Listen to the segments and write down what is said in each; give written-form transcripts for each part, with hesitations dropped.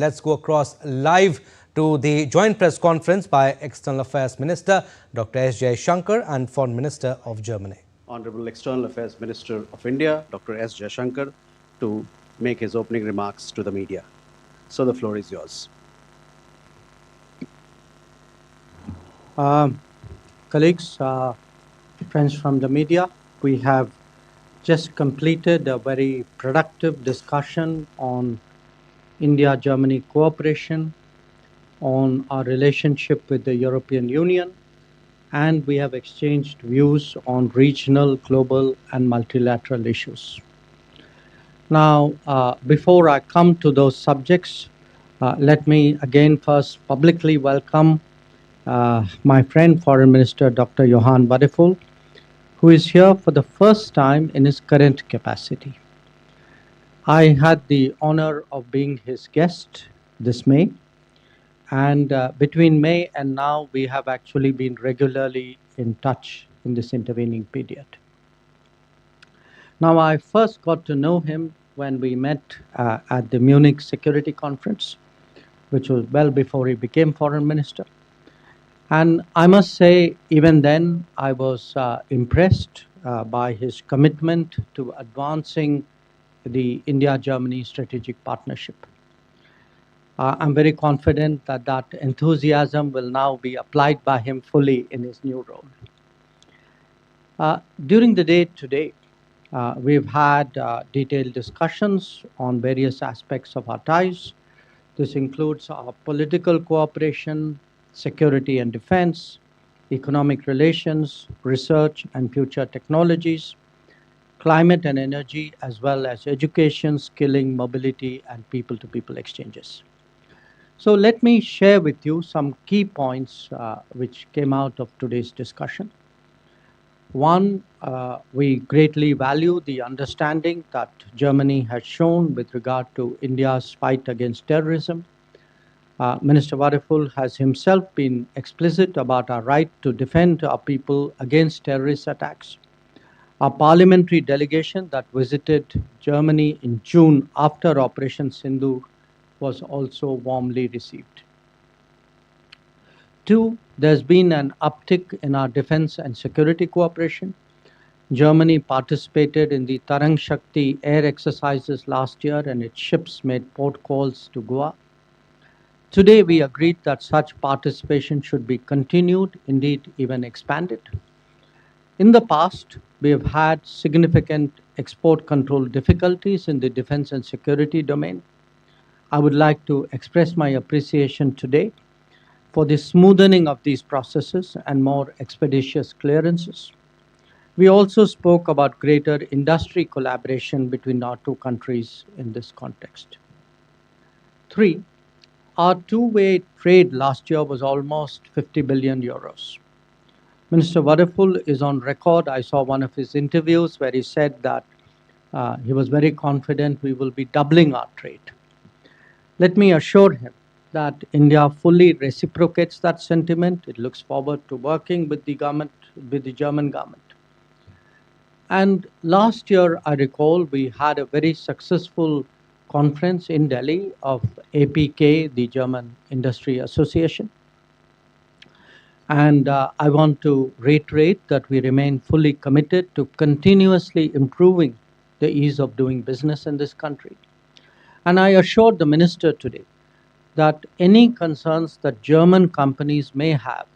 Let's go across live to the joint press conference by External Affairs Minister Dr. S. Jaishankar and Foreign Minister of Germany. Honorable External Affairs Minister of India, Dr. S. Jaishankar, to make his opening remarks to the media. So the floor is yours. Colleagues, friends from the media, we have just completed a very productive discussion on India-Germany cooperation, on our relationship with the European Union, and we have exchanged views on regional, global, and multilateral issues. Now, before I come to those subjects, let me again first publicly welcome my friend, Foreign Minister Dr. Johann Wadephul, who is here for the first time in his current capacity. I had the honor of being his guest this May, and between May and now, we have actually been regularly in touch in this intervening period. Now, I first got to know him when we met at the Munich Security Conference, which was well before he became Foreign Minister. And I must say, even then, I was impressed by his commitment to advancing the India-Germany strategic partnership. I'm very confident that that enthusiasm will now be applied by him fully in his new role. During the day today, we've had detailed discussions on various aspects of our ties. This includes our political cooperation, security and defense, economic relations, research and future technologies, climate and energy, as well as education, skilling, mobility, and people-to-people exchanges. So let me share with you some key points which came out of today's discussion. One, we greatly value the understanding that Germany has shown with regard to India's fight against terrorism. Minister Wadephul has himself been explicit about our right to defend our people against terrorist attacks. Our parliamentary delegation that visited Germany in June after Operation Sindhu was also warmly received. Two, there's been an uptick in our defense and security cooperation. Germany participated in the Tarang Shakti air exercises last year, and its ships made port calls to Goa. Today, we agreed that such participation should be continued, indeed even expanded. In the past, we have had significant export control difficulties in the defense and security domain. I would like to express my appreciation today for the smoothening of these processes and more expeditious clearances. We also spoke about greater industry collaboration between our two countries in this context. Three, our two-way trade last year was almost 50 billion euros. Minister Wadephul is on record. I saw one of his interviews where he said that he was very confident we will be doubling our trade. Let me assure him that India fully reciprocates that sentiment. It looks forward to working with the government, with the German government. And last year, I recall, we had a very successful conference in Delhi of APK, the German Industry Association. And I want to reiterate that we remain fully committed to continuously improving the ease of doing business in this country. And I assured the minister today that any concerns that German companies may have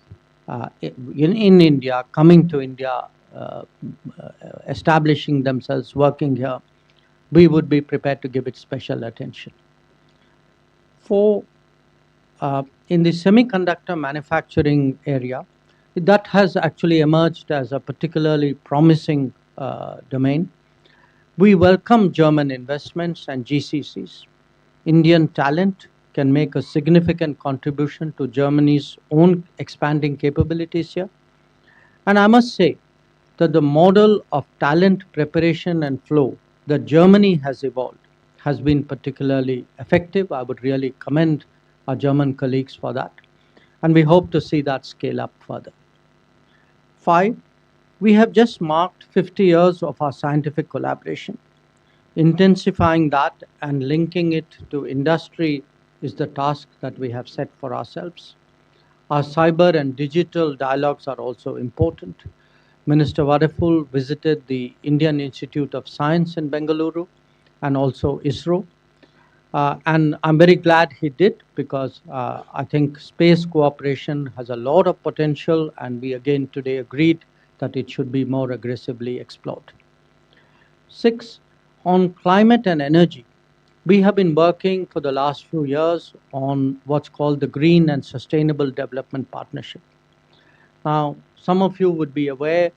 in India, coming to India, establishing themselves, working here, we would be prepared to give it special attention. In the semiconductor manufacturing area, that has actually emerged as a particularly promising domain. We welcome German investments and GCCs. Indian talent can make a significant contribution to Germany's own expanding capabilities here. And I must say that the model of talent preparation and flow that Germany has evolved has been particularly effective. I would really commend our German colleagues for that. And we hope to see that scale up further. 5, we have just marked 50 years of our scientific collaboration. Intensifying that and linking it to industry is the task that we have set for ourselves. Our cyber and digital dialogues are also important. Minister Wadephul visited the Indian Institute of Science in Bengaluru and also ISRO. And I'm very glad he did, because I think space cooperation has a lot of potential, and we again today agreed that it should be more aggressively explored. 6, on climate and energy. We have been working for the last few years on what's called the Green and Sustainable Development Partnership. Now, some of you would be aware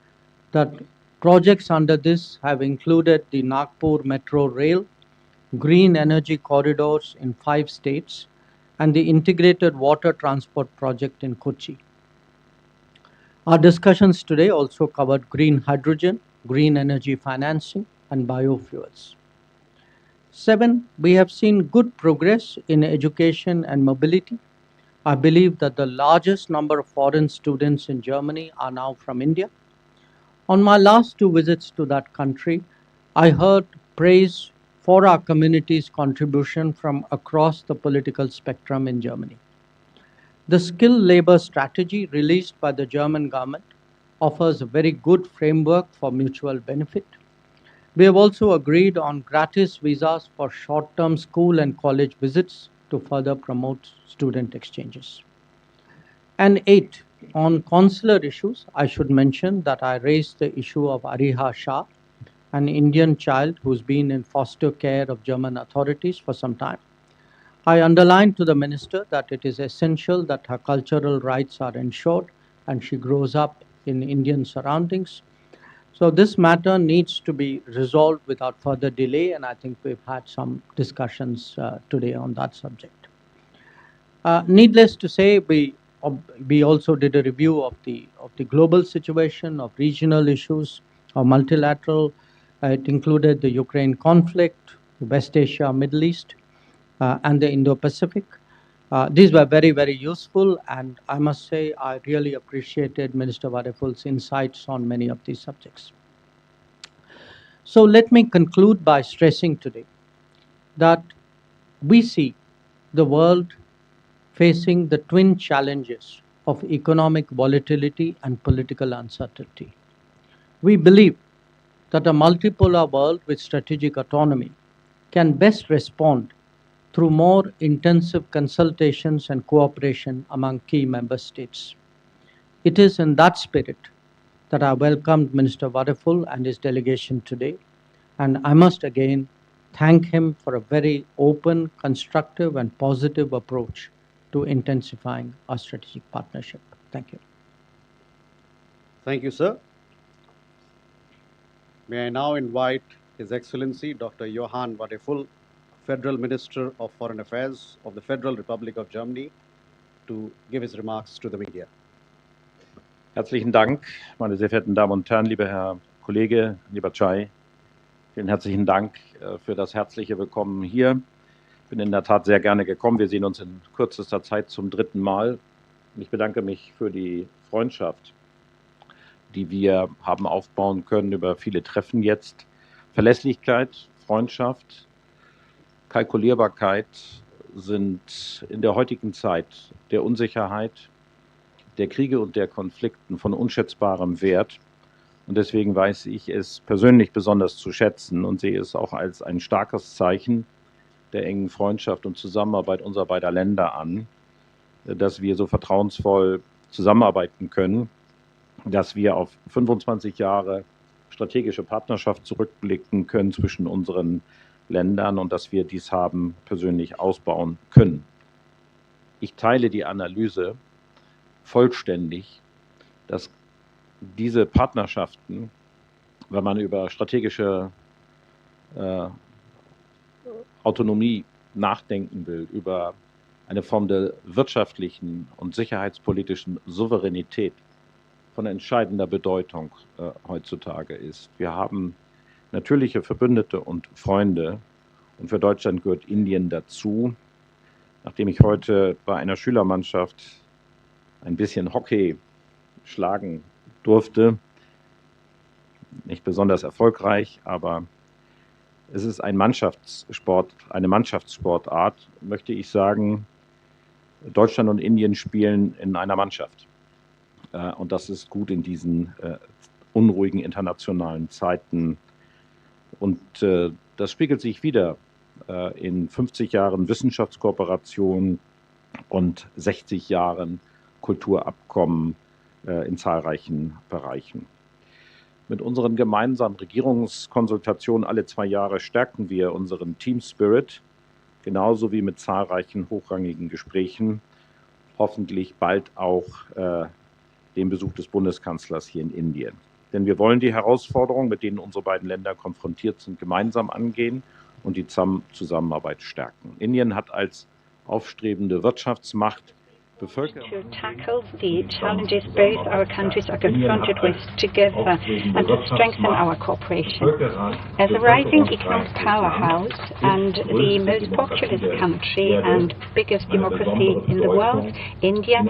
that projects under this have included the Nagpur Metro Rail, green energy corridors in 5 states, and the integrated water transport project in Kochi. Our discussions today also covered green hydrogen, green energy financing, and biofuels. 7, we have seen good progress in education and mobility. I believe that the largest number of foreign students in Germany are now from India. On my last 2 visits to that country, I heard praise for our community's contribution from across the political spectrum in Germany. The skilled labor strategy released by the German government offers a very good framework for mutual benefit. We have also agreed on gratis visas for short-term school and college visits to further promote student exchanges. And 8, on consular issues, I should mention that I raised the issue of Ariha Shah, an Indian child who's been in foster care of German authorities for some time. I underlined to the minister that it is essential that her cultural rights are ensured and she grows up in Indian surroundings. So this matter needs to be resolved without further delay, and I think we've had some discussions today on that subject. Needless to say, we also did a review of the global situation, of regional issues, of multilateral. It included the Ukraine conflict, West Asia, Middle East, and the Indo-Pacific. These were very, very useful, and I must say I really appreciated Minister Wadephul's insights on many of these subjects. So let me conclude by stressing today that we see the world facing the twin challenges of economic volatility and political uncertainty. We believe that a multipolar world with strategic autonomy can best respond through more intensive consultations and cooperation among key member states. It is in that spirit that I welcomed Minister Wadephul and his delegation today, and I must again thank him for a very open, constructive, and positive approach to intensifying our strategic partnership. Thank you. Thank you, sir. May I now invite His Excellency Dr. Johann Wadephul, Federal Minister of Foreign Affairs of the Federal Republic of Germany, to give his remarks to the media. Herzlichen Dank, meine sehr verehrten Damen und Herren, lieber Herr Kollege, lieber Chai. Vielen herzlichen Dank für das herzliche Willkommen hier. Ich bin in der Tat sehr gerne gekommen. Wir sehen uns in kürzester Zeit zum 3. Mal. Und ich bedanke mich für die Freundschaft, die wir haben aufbauen können über viele Treffen jetzt. Verlässlichkeit, Freundschaft, Kalkulierbarkeit sind in der heutigen Zeit der Unsicherheit, der Kriege und der Konflikten von unschätzbarem Wert. Und deswegen weiß ich es persönlich besonders zu schätzen und sehe es auch als ein starkes Zeichen der engen Freundschaft und Zusammenarbeit unserer beiden Länder an, dass wir so vertrauensvoll zusammenarbeiten können, dass wir auf 25 Jahre strategische Partnerschaft zurückblicken können zwischen unseren Ländern und dass wir dies haben persönlich ausbauen können. Ich teile die Analyse vollständig, dass diese Partnerschaften, wenn man über strategische Autonomie nachdenken will, über eine Form der wirtschaftlichen und sicherheitspolitischen Souveränität von entscheidender Bedeutung heutzutage ist. Wir haben natürliche Verbündete und Freunde und für Deutschland gehört Indien dazu. Nachdem ich heute bei einer Schülermannschaft ein bisschen Hockey schlagen durfte, nicht besonders erfolgreich, aber Es ist ein Mannschaftssport, eine Mannschaftssportart, möchte ich sagen. Deutschland und Indien spielen in einer Mannschaft. Und das ist gut in diesen unruhigen internationalen Zeiten. Und das spiegelt sich wieder in 50 Jahren Wissenschaftskooperation und 60 Jahren Kulturabkommen in zahlreichen Bereichen. Mit unseren gemeinsamen Regierungskonsultationen alle 2 Jahre stärken wir unseren Team Spirit, genauso wie mit zahlreichen hochrangigen Gesprächen, hoffentlich bald auch den Besuch des Bundeskanzlers hier in Indien. Denn wir wollen die Herausforderungen, mit denen unsere beiden Länder konfrontiert sind, gemeinsam angehen und die Zusammenarbeit stärken. Indien hat als aufstrebende Wirtschaftsmacht to tackle the challenges both our countries are confronted with together and to strengthen our cooperation. As a rising economic powerhouse and the most populous country and biggest democracy in the world, India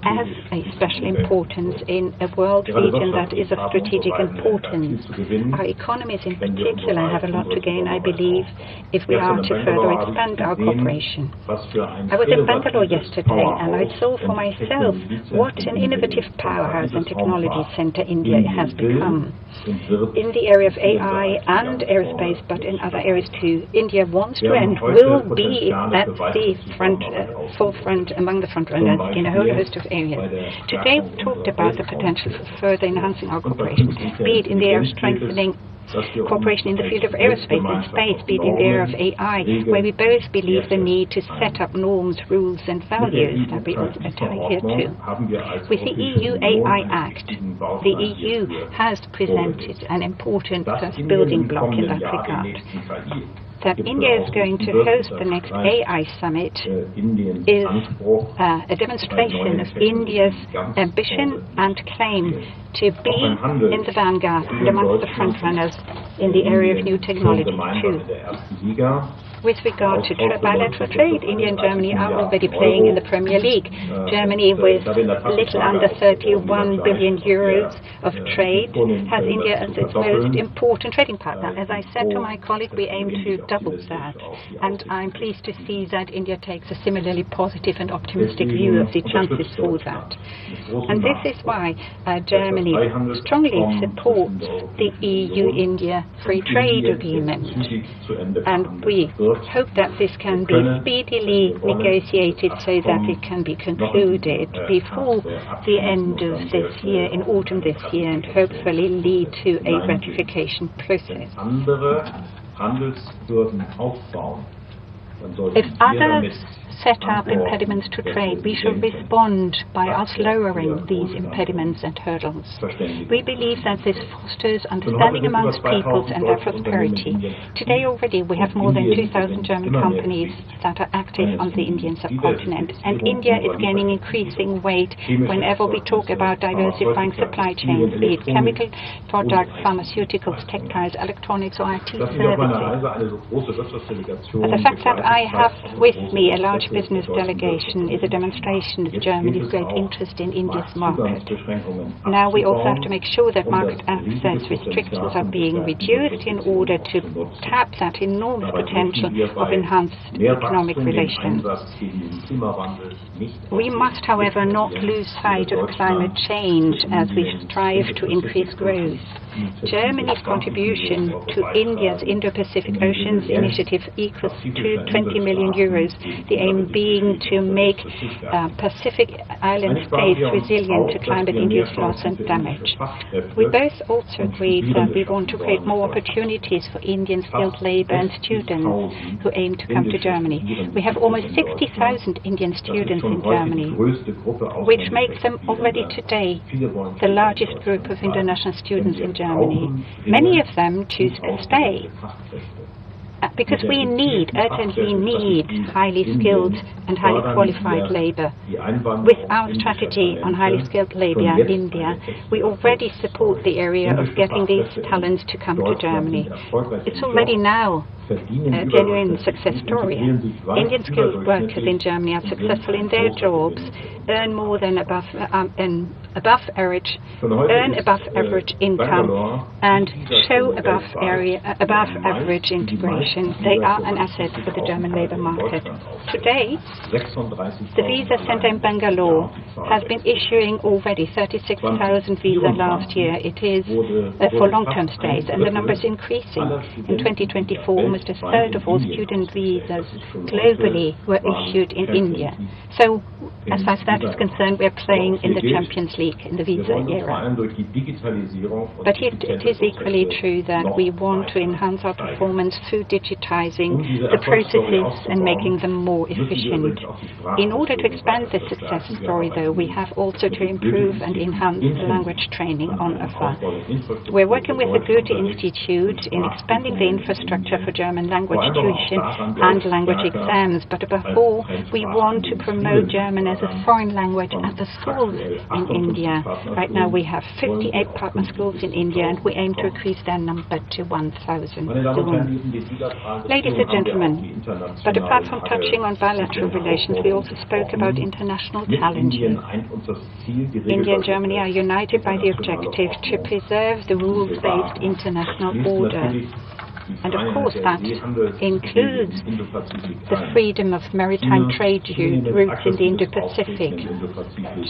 has a special importance in a world region that is of strategic importance. Our economies in particular have a lot to gain, I believe, if we are to further expand our cooperation. I was in Bangalore yesterday and I saw for myself what an innovative powerhouse and technology center India has become. In the area of AI and aerospace, but in other areas too, India wants to and will be at the forefront, among the front runners in a whole host of areas. Today we talked about the potential for further enhancing our cooperation, be it in the area of strengthening cooperation in the field of aerospace and space, be it in the area of AI, where we both believe the need to set up norms, rules and values that we also apply here too. With the EU AI Act, the EU has presented an important first building block in that regard. That India is going to host the next AI summit is a demonstration of India's ambition and claim to be in the vanguard and amongst the frontrunners in the area of new technologies too. With regard to bilateral trade, India and Germany are already playing in the Premier League. Germany, with a little under 31 billion euros of trade, has India as its most important trading partner. As I said to my colleague, we aim to double that. And I'm pleased to see that India takes a similarly positive and optimistic view of the chances for that. And this is why Germany strongly supports the EU-India Free Trade Agreement. And we hope that this can be speedily negotiated so that it can be concluded before the end of this year, in autumn this year, and hopefully lead to a ratification process. If others set up impediments to trade, we should respond by us lowering these impediments and hurdles. We believe that this fosters understanding amongst peoples and their prosperity. Today already we have more than 2,000 German companies that are active on the Indian subcontinent, and India is gaining increasing weight whenever we talk about diversifying supply chains, be it chemical products, pharmaceuticals, textiles, electronics or IT services. The fact that I have with me a large business delegation is a demonstration of Germany's great interest in India's market. Now we also have to make sure that market access restrictions are being reduced in order to tap that enormous potential of enhanced economic relations. We must, however, not lose sight of climate change as we strive to increase growth. Germany's contribution to India's Indo-Pacific Oceans Initiative equals to 20 million euros, the aim being to make Pacific island states resilient to climate-induced loss and damage. We both also agreed that we want to create more opportunities for Indian skilled labor and students who aim to come to Germany. We have almost 60,000 Indian students in Germany, which makes them already today the largest group of international students in Germany. Many of them choose to stay because we urgently need highly skilled and highly qualified labor. With our strategy on highly skilled labor in India, we already support the area of getting these talents to come to Germany. It's already now a genuine success story. Indian skilled workers in Germany are successful in their jobs, earn more than above average income, and show above average integration. They are an asset for the German labour market. Today, the visa centre in Bangalore has been issuing already 36,000 visas last year. It is for long-term stays, and the number is increasing. In 2024, almost a third of all student visas globally were issued in India. So, as far as that is concerned, we are playing in the Champions League in the visa era. But it is equally true that we want to enhance our performance through digitizing the processes and making them more efficient. In order to expand this success story, though, we have also to improve and enhance the language training on offer. We're working with the Goethe Institute in expanding the infrastructure for German language tuition and language exams, but above all, we want to promote German as a foreign language at the schools in India. Right now we have 58 partner schools in India, and we aim to increase their number to 1,000 soon. Ladies and gentlemen, but apart from touching on bilateral relations, we also spoke about international challenges. India and Germany are united by the objective to preserve the rules-based international order. And of course that includes the freedom of maritime trade routes in the Indo-Pacific.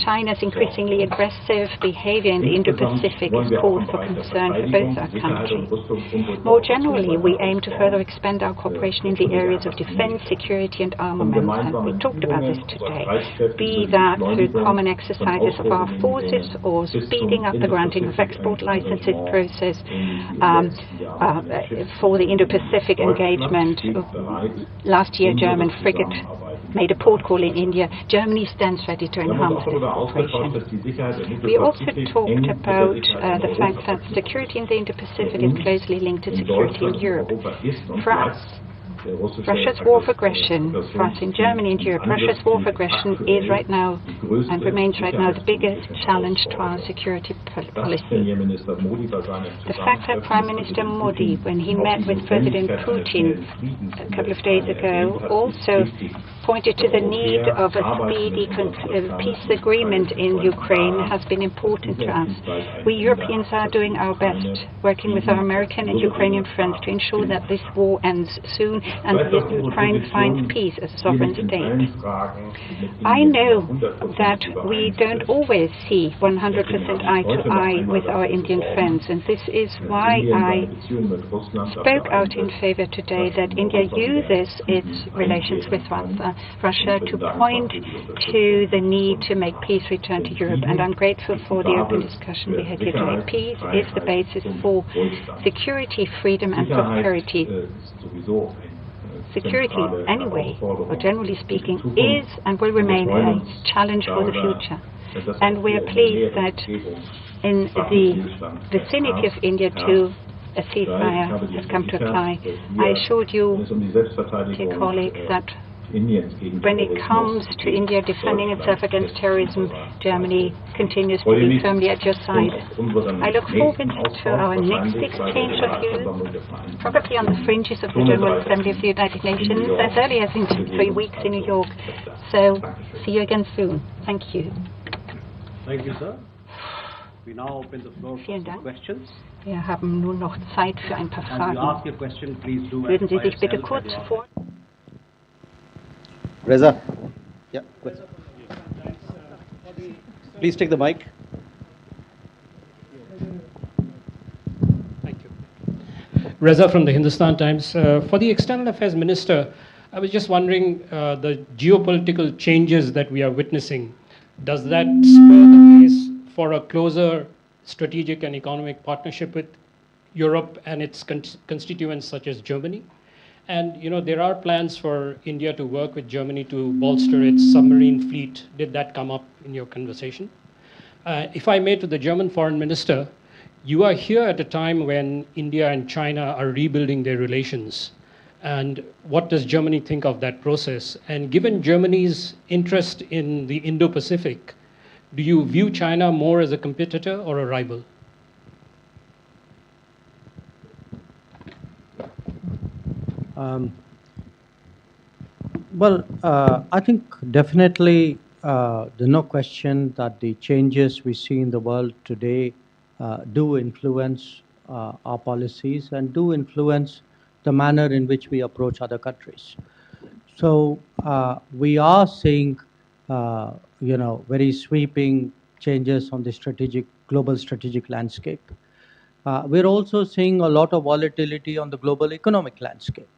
China's increasingly aggressive behavior in the Indo-Pacific is cause for concern for both our countries. More generally, we aim to further expand our cooperation in the areas of defense, security and armaments, and we talked about this today, be that through common exercises of our forces or speeding up the granting of export licenses process for the Indo-Pacific engagement. Last year, German frigate made a port call in India. Germany stands ready to enhance this cooperation. We also talked about the fact that security in the Indo-Pacific is closely linked to security in Europe. For us, Russia's war of aggression, for us in Germany and Europe, Russia's war of aggression is right now and remains right now the biggest challenge to our security policy. The fact that Prime Minister Modi, when he met with President Putin a couple of days ago, also pointed to the need of a speedy peace agreement in Ukraine has been important to us. We Europeans are doing our best, working with our American and Ukrainian friends to ensure that this war ends soon and that Ukraine finds peace as a sovereign state. I know that we don't always see 100% eye to eye with our Indian friends, and this is why I spoke out in favor today that India uses its relations with Russia to point to the need to make peace return to Europe, and I'm grateful for the open discussion we had here today. Peace is the basis for security, freedom and prosperity. Security, anyway, or generally speaking, is and will remain a challenge for the future. And we are pleased that in the vicinity of India too, a ceasefire has come to apply. I assured you, dear colleague, that when it comes to India defending itself against terrorism, Germany continues to be firmly at your side. I look forward to our next exchange of views, probably on the fringes of the General Assembly of the United Nations, as early as in 3 weeks in New York. So, see you again soon. Thank you. Thank you, sir. We now open the floor for questions. Wir haben nun noch Zeit für ein paar Fragen. Ask your question, please do. Würden Sie sich bitte kurz vor... Reza, yeah, please take the mic. Thank you. Reza from the Hindustan Times. For the External Affairs Minister, I was just wondering the geopolitical changes that we are witnessing, does that spur the case for a closer strategic and economic partnership with Europe and its constituents such as Germany? And, you know, there are plans for India to work with Germany to bolster its submarine fleet. Did that come up in your conversation? If I may, to the German foreign minister, you are here at a time when India and China are rebuilding their relations. And what does Germany think of that process? And given Germany's interest in the Indo-Pacific, do you view China more as a competitor or a rival? I think definitely there's no question that the changes we see in the world today do influence our policies and do influence the manner in which we approach other countries. So we are seeing, very sweeping changes on the global strategic landscape. We're also seeing a lot of volatility on the global economic landscape.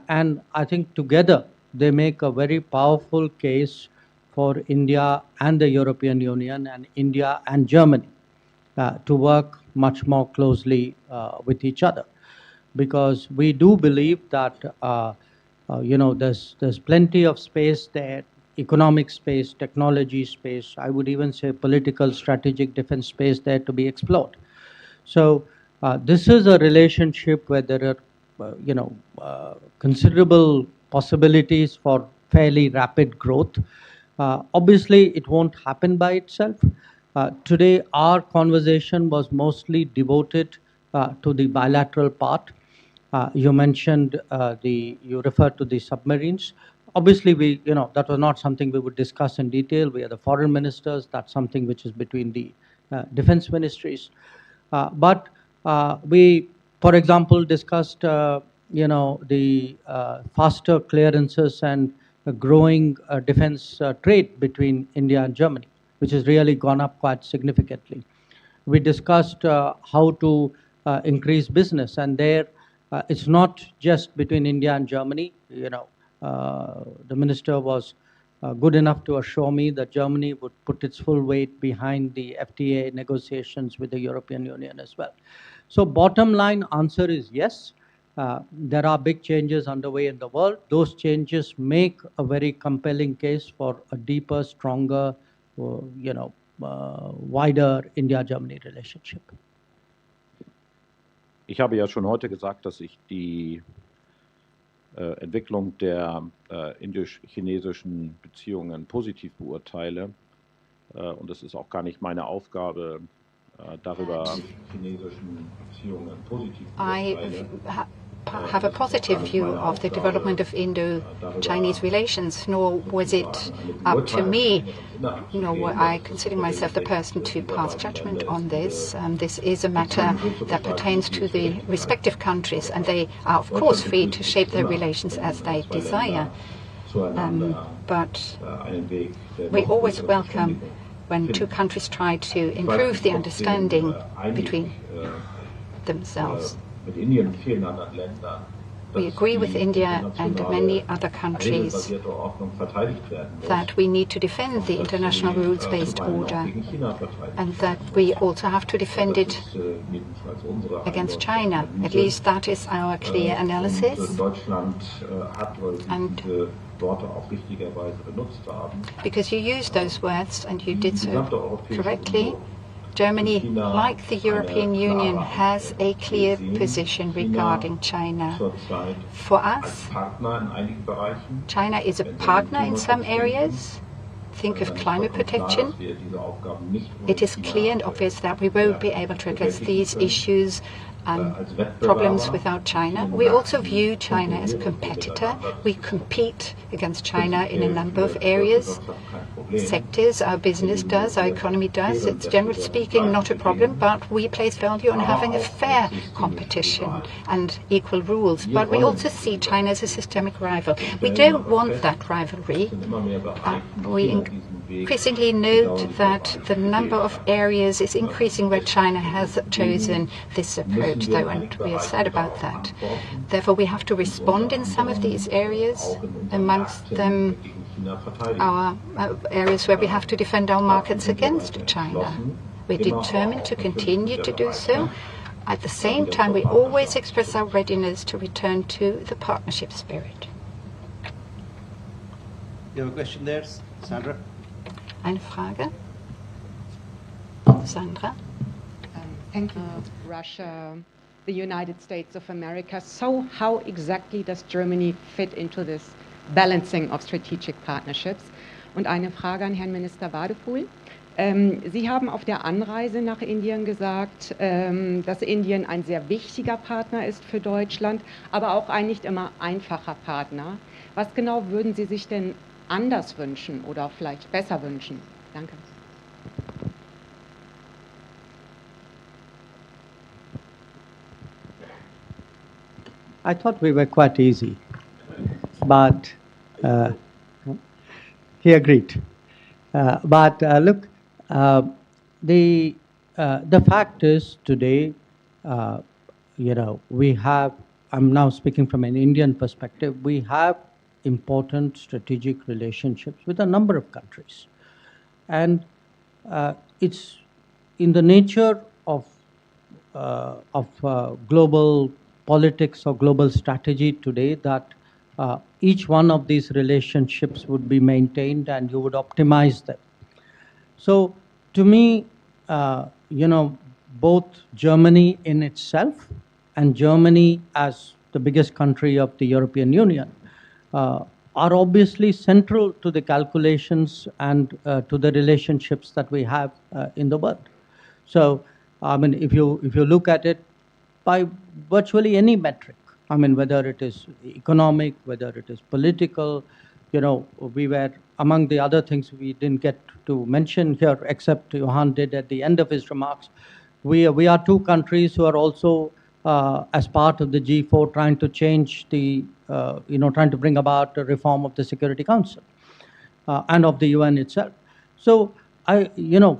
And I think together they make a very powerful case for India and the European Union and India and Germany to work much more closely with each other. Because we do believe that, there's plenty of space there, economic space, technology space, I would even say political, strategic defense space there to be explored. So this is a relationship where there are, considerable possibilities for fairly rapid growth. Obviously, it won't happen by itself. Today, our conversation was mostly devoted to the bilateral part. You mentioned you referred to the submarines. Obviously, that was not something we would discuss in detail. We are the foreign ministers. That's something which is between the defense ministries. But we, for example, discussed, the faster clearances and growing defense trade between India and Germany, which has really gone up quite significantly. We discussed how to increase business, and there it's not just between India and Germany. The minister was good enough to assure me that Germany would put its full weight behind the FTA negotiations with the European Union as well. So bottom line answer is yes. There are big changes underway in the world. Those changes make a very compelling case for a deeper, stronger, wider India-Germany relationship. Ich habe ja schon heute gesagt, dass ich die Entwicklung der indisch-chinesischen Beziehungen positiv beurteile. Und es ist auch gar nicht meine Aufgabe, darüber chinesischen Beziehungen positiv beurteilen. I have a positive view of the development of Indo-Chinese relations, nor was it up to me, nor were I considering myself the person to pass judgment on this. This is a matter that pertains to the respective countries, and they are, of course, free to shape their relations as they desire. But we always welcome when two countries try to improve the understanding between themselves. We agree with India and many other countries that we need to defend the international rules-based order, and that we also have to defend it against China. At least that is our clear analysis. And because you used those words, and you did so correctly, Germany, like the European Union, has a clear position regarding China. For us, China is a partner in some areas. Think of climate protection. It is clear and obvious that we won't be able to address these issues problems without China. We also view China as a competitor. We compete against China in a number of areas, sectors. Our business does, our economy does. It's generally speaking not a problem, but we place value on having a fair competition and equal rules. But we also see China as a systemic rival. We don't want that rivalry. We increasingly note that the number of areas is increasing where China has chosen this approach, though, and we are sad about that. Therefore, we have to respond in some of these areas, amongst them our areas where we have to defend our markets against China. We're determined to continue to do so. At the same time, we always express our readiness to return to the partnership spirit. You have a question there, Sandra? Eine Frage? Sandra? Thank you. Russia, the United States of America. So how exactly does Germany fit into this balancing of strategic partnerships? Und eine Frage an Herrn Minister Wadephul. Sie haben auf der Anreise nach Indien gesagt, dass Indien ein sehr wichtiger Partner ist für Deutschland, aber auch ein nicht immer einfacher Partner. Was genau würden Sie sich denn anders wünschen oder vielleicht besser wünschen? Danke. I thought we were quite easy, but he agreed. Look, the fact is today, we have, I'm now speaking from an Indian perspective, we have important strategic relationships with a number of countries. And it's in the nature of global politics or global strategy today that each one of these relationships would be maintained and you would optimize them. So to me, both Germany in itself and Germany as the biggest country of the European Union are obviously central to the calculations and to the relationships that we have in the world. So, I mean, if you look at it by virtually any metric, I mean, whether it is economic, whether it is political, we were, among the other things we didn't get to mention here, except Johann did at the end of his remarks, we are two countries who are also, as part of the G4, trying to change the, trying to bring about a reform of the Security Council and of the UN itself. So,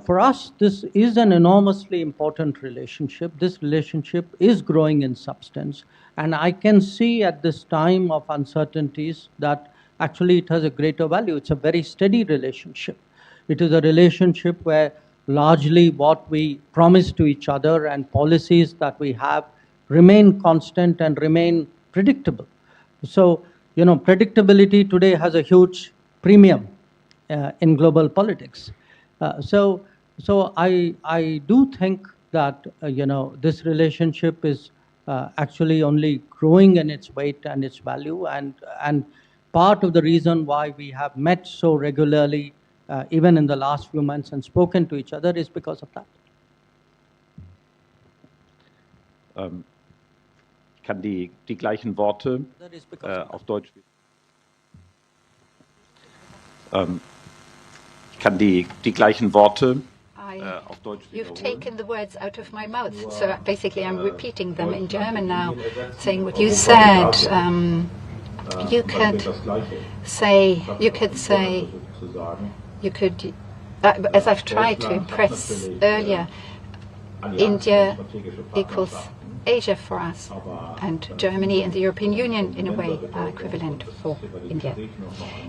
for us, this is an enormously important relationship. This relationship is growing in substance. And I can see at this time of uncertainties that actually it has a greater value. It's a very steady relationship. It is a relationship where largely what we promise to each other and policies that we have remain constant and remain predictable. So, predictability today has a huge premium in global politics. So I do think that, this relationship is actually only growing in its weight and its value, and part of the reason why we have met so regularly, even in the last few months, and spoken to each other is because of that. Ich kann die gleichen Worte auf Deutsch. Ich kann die gleichen Worte auf Deutsch wiederholen. You've taken the words out of my mouth, so basically I'm repeating them in German now, saying what you said. You could, as I've tried to impress earlier, India equals Asia for us, and Germany and the European Union, in a way, are equivalent for India.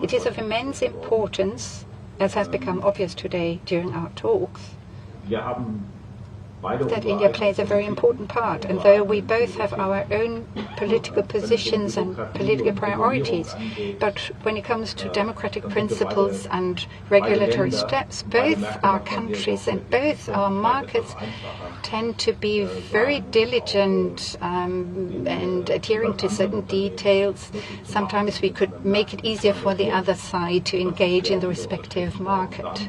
It is of immense importance, as has become obvious today during our talks, that India plays a very important part, and though we both have our own political positions and political priorities, but when it comes to democratic principles and regulatory steps, both our countries and both our markets tend to be very diligent and adhering to certain details. Sometimes we could make it easier for the other side to engage in the respective market.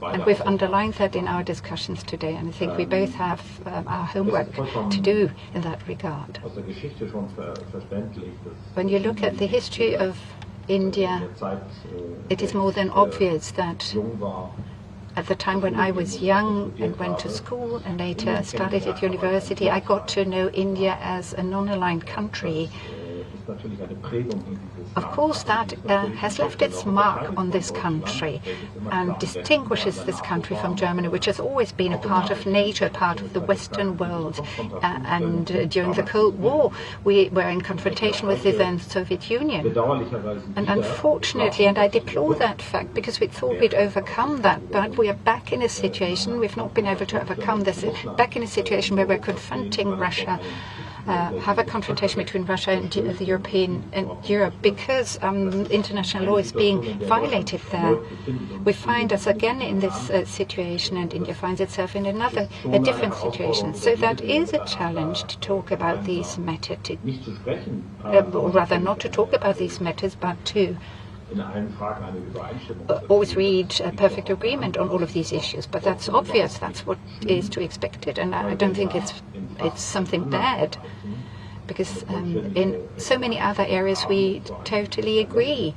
And we've underlined that in our discussions today, and I think we both have our homework to do in that regard. When you look at the history of India, it is more than obvious that at the time when I was young and went to school and later studied at university, I got to know India as a non-aligned country. Of course, that has left its mark on this country and distinguishes this country from Germany, which has always been a part of NATO, part of the Western world. And during the Cold War, we were in confrontation with the then Soviet Union. And unfortunately, and I deplore that fact, because we thought we'd overcome that, but we are back in a situation, we've not been able to overcome this, back in a situation where we're confronting Russia, have a confrontation between Russia and the European and Europe, because international law is being violated there. We find us again in this situation, and India finds itself in a different situation. So that is a challenge to talk about these matters, or rather not to talk about these matters, but to always reach a perfect agreement on all of these issues, but that's obvious. That's what is to be expected, and I don't think it's something bad, because in so many other areas we totally agree.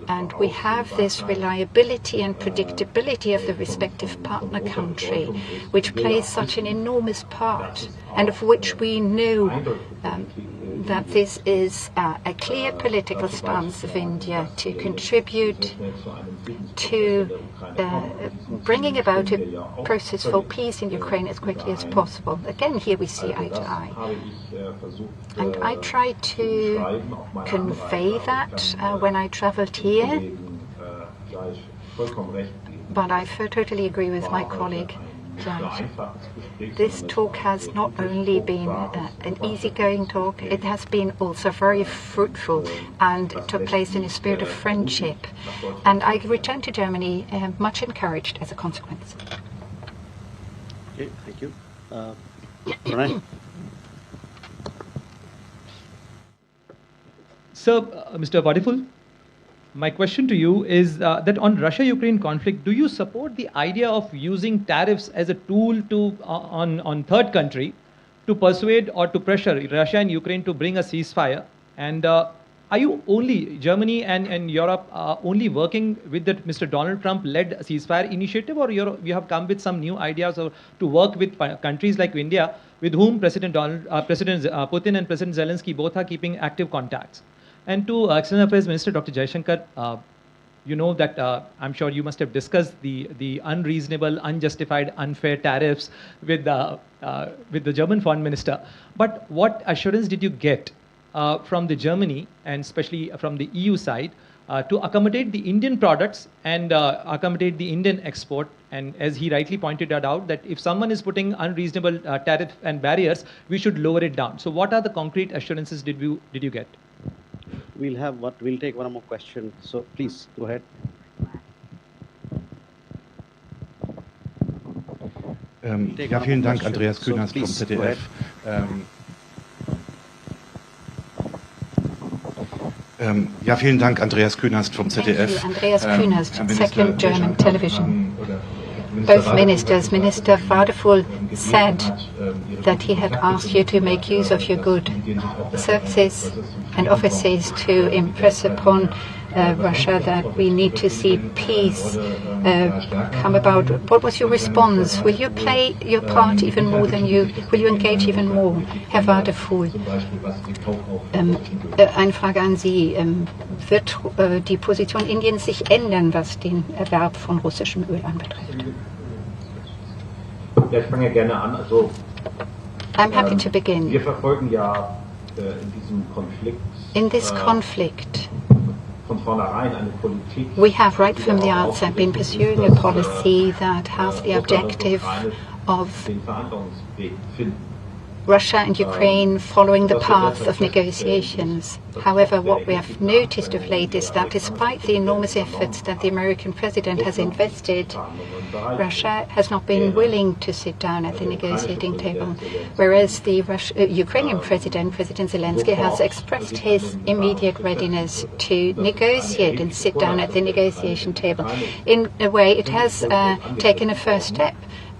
And we have this reliability and predictability of the respective partner country, which plays such an enormous part, and of which we know that this is a clear political stance of India to contribute to bringing about a process for peace in Ukraine as quickly as possible. Again, here we see eye to eye. And I try to convey that when I traveled here. But I totally agree with my colleague. This talk has not only been an easygoing talk, it has been also very fruitful, and it took place in a spirit of friendship. And I returned to Germany much encouraged as a consequence. Okay, thank you. Pranay? So, Mr. Wadephul, my question to you is that on Russia-Ukraine conflict, do you support the idea of using tariffs as a tool to on third country to persuade or to pressure Russia and Ukraine to bring a ceasefire? And are you only, Germany and Europe, only working with the Mr. Donald Trump-led ceasefire initiative, or you have come with some new ideas to work with countries like India, with whom President Putin and President Zelensky both are keeping active contacts? And to External Affairs Minister Dr. Jaishankar, you know that I'm sure you must have discussed the unreasonable, unjustified, unfair tariffs with the German Foreign Minister. But what assurance did you get from the Germany, and especially from the EU side, to accommodate the Indian products and accommodate the Indian export? And as he rightly pointed out, that if someone is putting unreasonable tariff and barriers, we should lower it down. So what are the concrete assurances did you get? We'll take one more question. So please go ahead. Ja, vielen Dank, Andreas Kühners vom ZDF. Ja, vielen Dank, Andreas Kühners vom ZDF. Thank you, Andreas Kühners, second German television. Both ministers, Minister Wadephul said that he had asked you to make use of your good services and offices to impress upon Russia that we need to see peace come about. What was your response? Will you play your part even more than will you engage even more, Herr Wadephul? Eine Frage an Sie. Wird die Position Indiens sich ändern, was den Erwerb von russischem Öl anbetrifft? Ja, ich fange gerne an. Also, I'm happy to begin. Wir verfolgen ja in diesem Konflikt. In this conflict, von vornherein eine Politik. We have right from the outset been pursuing a policy that has the objective of Russia and Ukraine following the path of negotiations. However, what we have noticed of late is that despite the enormous efforts that the American president has invested, Russia has not been willing to sit down at the negotiating table, whereas the Ukrainian President Zelensky, has expressed his immediate readiness to negotiate and sit down at the negotiation table. In a way, it has taken a first step.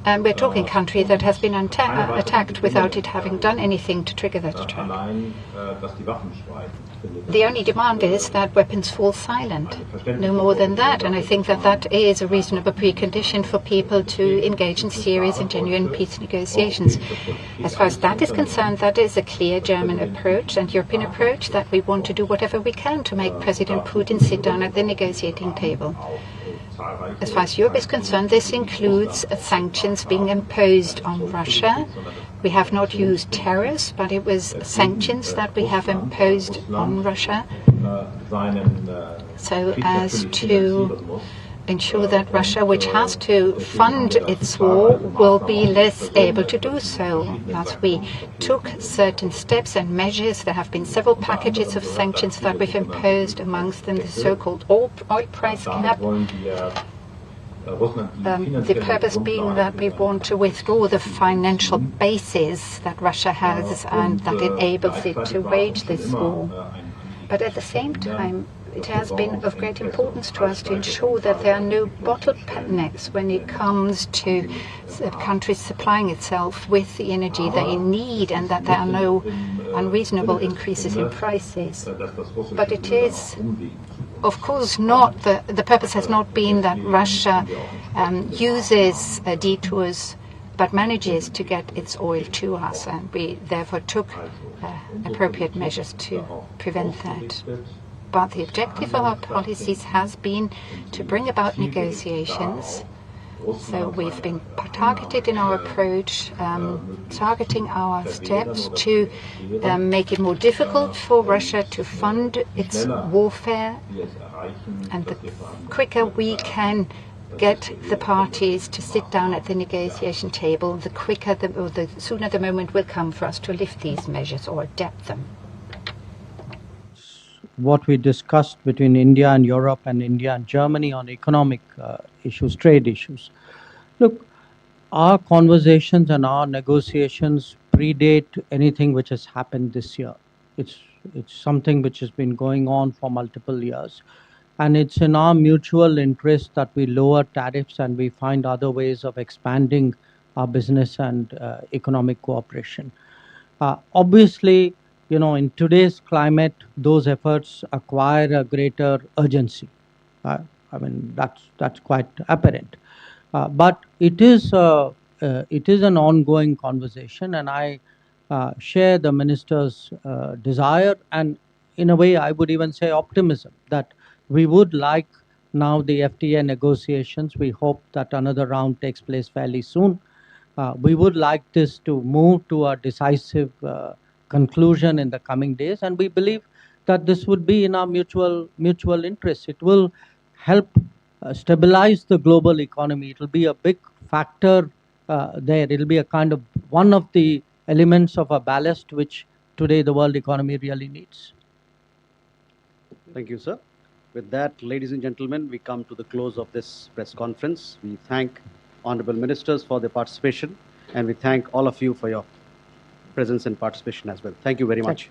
And we're talking a country that has been attacked without it having done anything to trigger that attack. The only demand is that weapons fall silent, no more than that. And I think that that is a reasonable precondition for people to engage in serious and genuine peace negotiations. As far as that is concerned, that is a clear German approach and European approach, that we want to do whatever we can to make President Putin sit down at the negotiating table. As far as Europe is concerned, this includes sanctions being imposed on Russia. We have not used tariffs, but it was sanctions that we have imposed on Russia, so as to ensure that Russia, which has to fund its war, will be less able to do so. Thus, we took certain steps and measures. There have been several packages of sanctions that we've imposed, amongst them the so-called oil price cap. The purpose being that we want to withdraw the financial basis that Russia has and that enables it to wage this war. But at the same time, it has been of great importance to us to ensure that there are no bottlenecks when it comes to countries supplying itself with the energy they need, and that there are no unreasonable increases in prices. But it is, of course, not the purpose has not been that Russia uses detours but manages to get its oil to us, and we therefore took appropriate measures to prevent that. But the objective of our policies has been to bring about negotiations. So we've been targeted in our approach, targeting our steps to make it more difficult for Russia to fund its warfare. And the quicker we can get the parties to sit down at the negotiation table, the quicker or the sooner the moment will come for us to lift these measures or adapt them. What we discussed between India and Europe and India and Germany on economic issues, trade issues. Look, our conversations and our negotiations predate anything which has happened this year. It's something which has been going on for multiple years. And it's in our mutual interest that we lower tariffs and we find other ways of expanding our business and economic cooperation. Obviously, you know, in today's climate, those efforts acquire a greater urgency. I mean, that's quite apparent. But it is an ongoing conversation, and I share the minister's desire, and in a way, I would even say optimism, that we would like now the FTA negotiations. We hope that another round takes place fairly soon. We would like this to move to a decisive conclusion in the coming days, and we believe that this would be in our mutual interest. It will help stabilize the global economy. It will be a big factor there. It will be a kind of one of the elements of a ballast which today the world economy really needs. Thank you, sir. With that, ladies and gentlemen, we come to the close of this press conference. We thank honorable ministers for their participation, and we thank all of you for your presence and participation as well. Thank you very much.